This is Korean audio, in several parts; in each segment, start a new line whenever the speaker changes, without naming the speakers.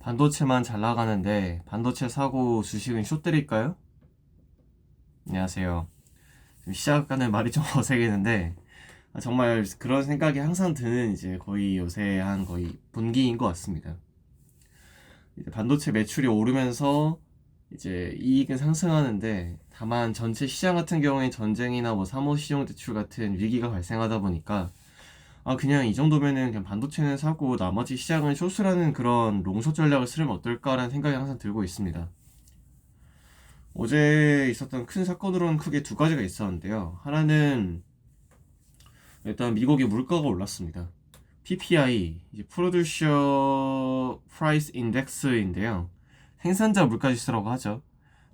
반도체만 잘 나가는데 반도체 사고 주식은 숏들일까요? 안녕하세요. 지금 시작하는 말이 좀 어색했는데 정말 그런 생각이 항상 드는 이제 거의 요새 한 거의 분기인 것 같습니다. 이제 반도체 매출이 오르면서 이제 이익은 상승하는데 다만 전체 시장 같은 경우에 전쟁이나 뭐 사모시용 대출 같은 위기가 발생하다 보니까 그냥 이 정도면은 그냥 반도체는 사고 나머지 시장은 숏이라는 그런 롱숏 전략을 쓰면 어떨까라는 생각이 항상 들고 있습니다. 어제 있었던 큰 사건으로는 크게 두 가지가 있었는데요. 하나는 일단 미국의 물가가 올랐습니다. PPI, 이제 Producer Price Index인데요. 생산자 물가 지수라고 하죠.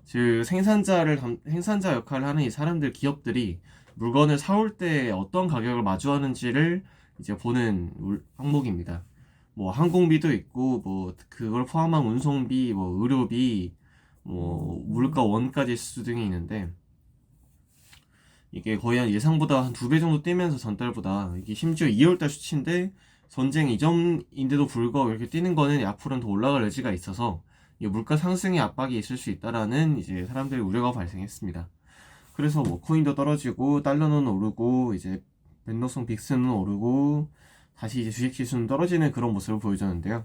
즉 생산자 역할을 하는 이 사람들 기업들이 물건을 사올 때 어떤 가격을 마주하는지를 이제 보는 항목입니다. 뭐 항공비도 있고 뭐 그걸 포함한 운송비, 뭐 의료비, 뭐 물가 원가 지수 등이 있는데 이게 거의 한 예상보다 한 두 배 정도 뛰면서 전달보다 이게 심지어 2월달 수치인데 전쟁 이전인데도 불구하고 이렇게 뛰는 거는 앞으로는 더 올라갈 여지가 있어서 물가 상승의 압박이 있을 수 있다라는 이제 사람들의 우려가 발생했습니다. 그래서 뭐 코인도 떨어지고 달러는 오르고 이제 벤더송 빅스는 오르고 다시 이제 주식 지수는 떨어지는 그런 모습을 보여줬는데요.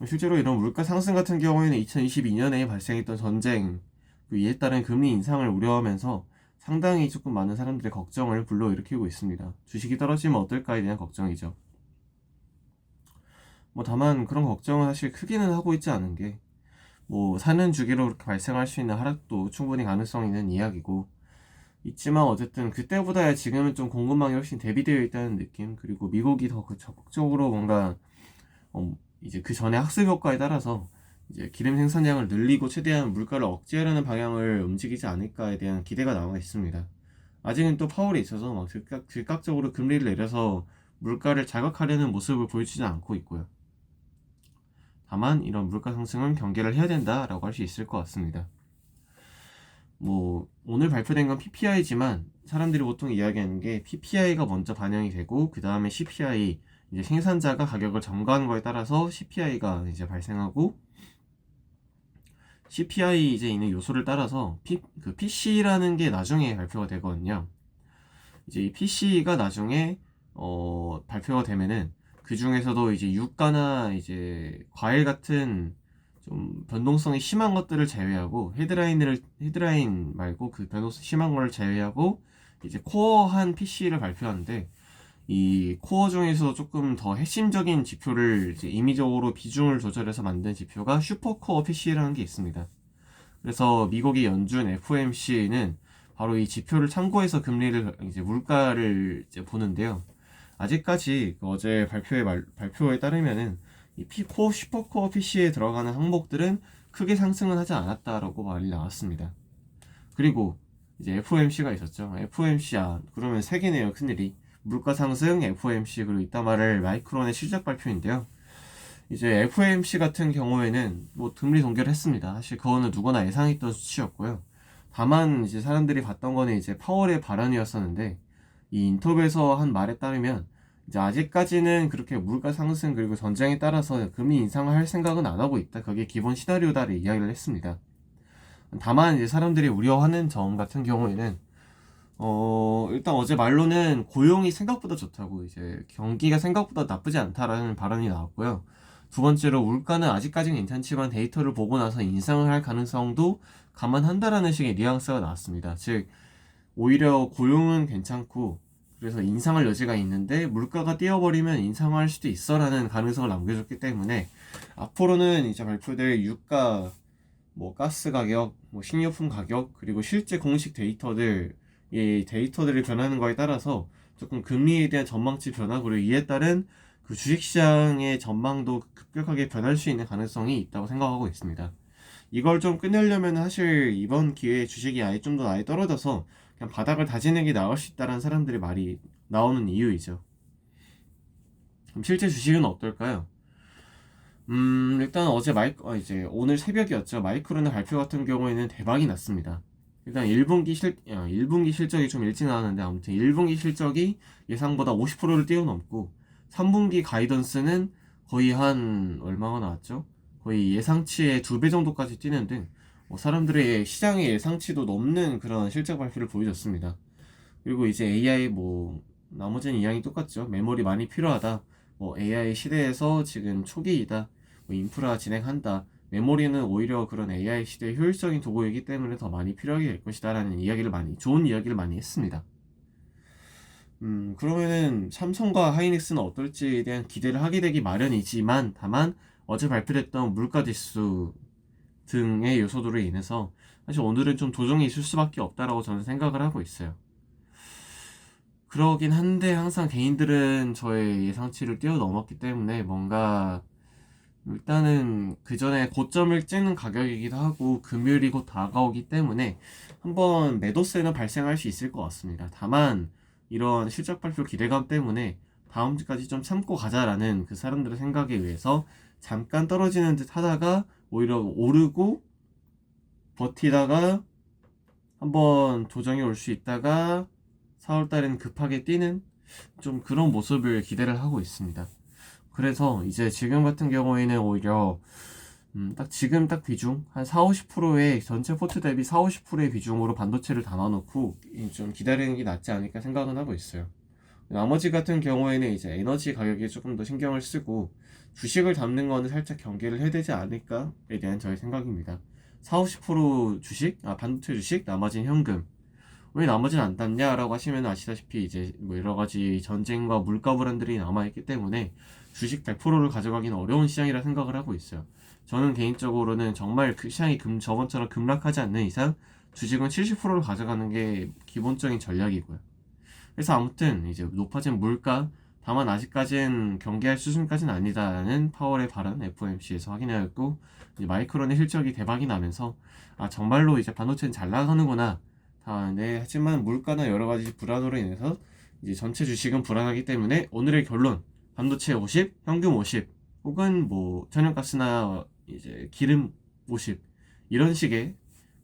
실제로 이런 물가 상승 같은 경우에는 2022년에 발생했던 전쟁 이에 따른 금리 인상을 우려하면서 상당히 조금 많은 사람들의 걱정을 불러일으키고 있습니다. 주식이 떨어지면 어떨까에 대한 걱정이죠. 뭐 다만 그런 걱정은 사실 크게는 하고 있지 않은 게 뭐 사는 주기로 그렇게 발생할 수 있는 하락도 충분히 가능성 있는 이야기고 있지만 어쨌든 그때보다야 지금은 좀 공급망이 훨씬 대비되어 있다는 느낌, 그리고 미국이 더 적극적으로 뭔가 이제 그 전에 학습 효과에 따라서 이제 기름 생산량을 늘리고 최대한 물가를 억제하려는 방향을 움직이지 않을까에 대한 기대가 나와 있습니다. 아직은 또 파월이 있어서 막 즉각적으로 금리를 내려서 물가를 자극하려는 모습을 보여주지 않고 있고요. 다만 이런 물가 상승은 경계를 해야 된다라고 할 수 있을 것 같습니다. 뭐 오늘 발표된 건 PPI지만 사람들이 보통 이야기하는 게 PPI가 먼저 반영이 되고 그 다음에 CPI, 이제 생산자가 가격을 점거하는 거에 따라서 CPI가 이제 발생하고 CPI 이제 있는 요소를 따라서 그 PC라는 게 나중에 발표가 되거든요. 이제 이 PC가 나중에 발표가 되면은 그 중에서도 이제 유가나 이제 과일 같은 좀 변동성이 심한 것들을 제외하고 헤드라인 말고 그 변동성 심한 걸 제외하고 이제 코어한 PC를 발표하는데 이 코어 중에서 조금 더 핵심적인 지표를 이제 임의적으로 비중을 조절해서 만든 지표가 슈퍼코어 PC라는 게 있습니다. 그래서 미국의 연준 FOMC는 바로 이 지표를 참고해서 금리를 이제 물가를 이제 보는데요. 아직까지 그 어제 발표에 따르면은 이 코어 슈퍼코어 PC에 들어가는 항목들은 크게 상승은 하지 않았다라고 말이 나왔습니다. 그리고 이제 FOMC가 있었죠. FOMC야 그러면 세 개네요, 큰일이. 물가 상승, FOMC, 그리고 이따 말할 마이크론의 실적 발표인데요. 이제 FOMC 같은 경우에는 뭐 금리 동결을 했습니다. 사실 그거는 누구나 예상했던 수치였고요. 다만 이제 사람들이 봤던 거는 이제 파월의 발언이었었는데 이 인터뷰에서 한 말에 따르면 이제 아직까지는 그렇게 물가 상승 그리고 전쟁에 따라서 금리 인상을 할 생각은 안 하고 있다. 그게 기본 시나리오다를 이야기를 했습니다. 다만 이제 사람들이 우려하는 점 같은 경우에는 일단 어제 말로는 고용이 생각보다 좋다고, 이제 경기가 생각보다 나쁘지 않다라는 발언이 나왔고요. 두 번째로 물가는 아직까지는 괜찮지만 데이터를 보고 나서 인상을 할 가능성도 감안한다라는 식의 뉘앙스가 나왔습니다. 즉 오히려 고용은 괜찮고 그래서 인상할 여지가 있는데 물가가 뛰어버리면 인상할 수도 있어라는 가능성을 남겨줬기 때문에 앞으로는 이제 발표될 유가, 뭐 가스 가격, 뭐 식료품 가격, 그리고 실제 공식 데이터들, 이 데이터들이 변하는 거에 따라서 조금 금리에 대한 전망치 변화, 그리고 이에 따른 그 주식시장의 전망도 급격하게 변할 수 있는 가능성이 있다고 생각하고 있습니다. 이걸 좀 끝내려면 사실 이번 기회에 주식이 아예 좀 더 아예 떨어져서 그냥 바닥을 다지는 게 나을 수 있다는 사람들의 말이 나오는 이유이죠. 그럼 실제 주식은 어떨까요? 일단 어제 이제 오늘 새벽이었죠. 마이크론의 발표 같은 경우에는 대박이 났습니다. 일단 1분기 실적이 좀 일찍 나왔는데 아무튼 1분기 실적이 예상보다 50%를 뛰어넘고 3분기 가이던스는 거의 한 얼마가 나왔죠? 거의 예상치의 2배 정도까지 뛰는 등 사람들의 시장의 예상치도 넘는 그런 실적 발표를 보여줬습니다. 그리고 이제 AI 나머지는 이야기 똑같죠. 메모리 많이 필요하다. AI 시대에서 지금 초기이다. 인프라 진행한다. 메모리는 오히려 그런 AI 시대의 효율적인 도구이기 때문에 더 많이 필요하게 될 것이다 라는 좋은 이야기를 많이 했습니다. 그러면은 삼성과 하이닉스는 어떨지에 대한 기대를 하게 되기 마련이지만, 다만 어제 발표됐던 물가지수 등의 요소들로 인해서 사실 오늘은 좀 조정이 있을 수밖에 없다라고 저는 생각을 하고 있어요. 그러긴 한데 항상 개인들은 저의 예상치를 뛰어넘었기 때문에 뭔가 일단은 그 전에 고점을 찍는 가격이기도 하고 금요일이 곧 다가오기 때문에 한번 매도세는 발생할 수 있을 것 같습니다. 다만 이런 실적 발표 기대감 때문에 다음 주까지 좀 참고 가자라는 그 사람들의 생각에 의해서 잠깐 떨어지는 듯 하다가 오히려 오르고 버티다가 한번 조정이 올 수 있다가 4월달에는 급하게 뛰는 좀 그런 모습을 기대를 하고 있습니다. 그래서 이제 지금 같은 경우에는 오히려 지금 비중 한 4, 50%의 전체 포트 대비 4, 50%의 비중으로 반도체를 담아놓고 좀 기다리는 게 낫지 않을까 생각은 하고 있어요. 나머지 같은 경우에는 이제 에너지 가격에 조금 더 신경을 쓰고 주식을 담는 거는 살짝 경계를 해야 되지 않을까에 대한 저의 생각입니다. 4, 50% 주식, 반도체 주식, 나머지는 현금. 왜 나머지는 안 담냐라고 하시면 아시다시피 이제 여러 가지 전쟁과 물가 불안들이 남아있기 때문에 주식 100%를 가져가기는 어려운 시장이라 생각을 하고 있어요. 저는 개인적으로는 정말 그 시장이 저번처럼 급락하지 않는 이상 주식은 70%를 가져가는 게 기본적인 전략이고요. 그래서 아무튼 이제 높아진 물가, 다만 아직까지는 경계할 수준까지는 아니다라는 파월의 발언 FOMC에서 확인하였고, 이제 마이크론의 실적이 대박이 나면서 정말로 이제 반도체는 잘 나가는구나. 네, 하지만 물가나 여러 가지 불안으로 인해서 이제 전체 주식은 불안하기 때문에 오늘의 결론 반도체 50, 현금 50, 혹은 천연가스나 이제 기름 50 이런 식의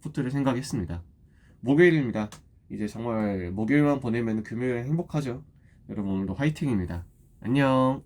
포트를 생각했습니다. 목요일입니다. 이제 정말 목요일만 보내면 금요일 행복하죠. 여러분 오늘도 화이팅입니다. 안녕.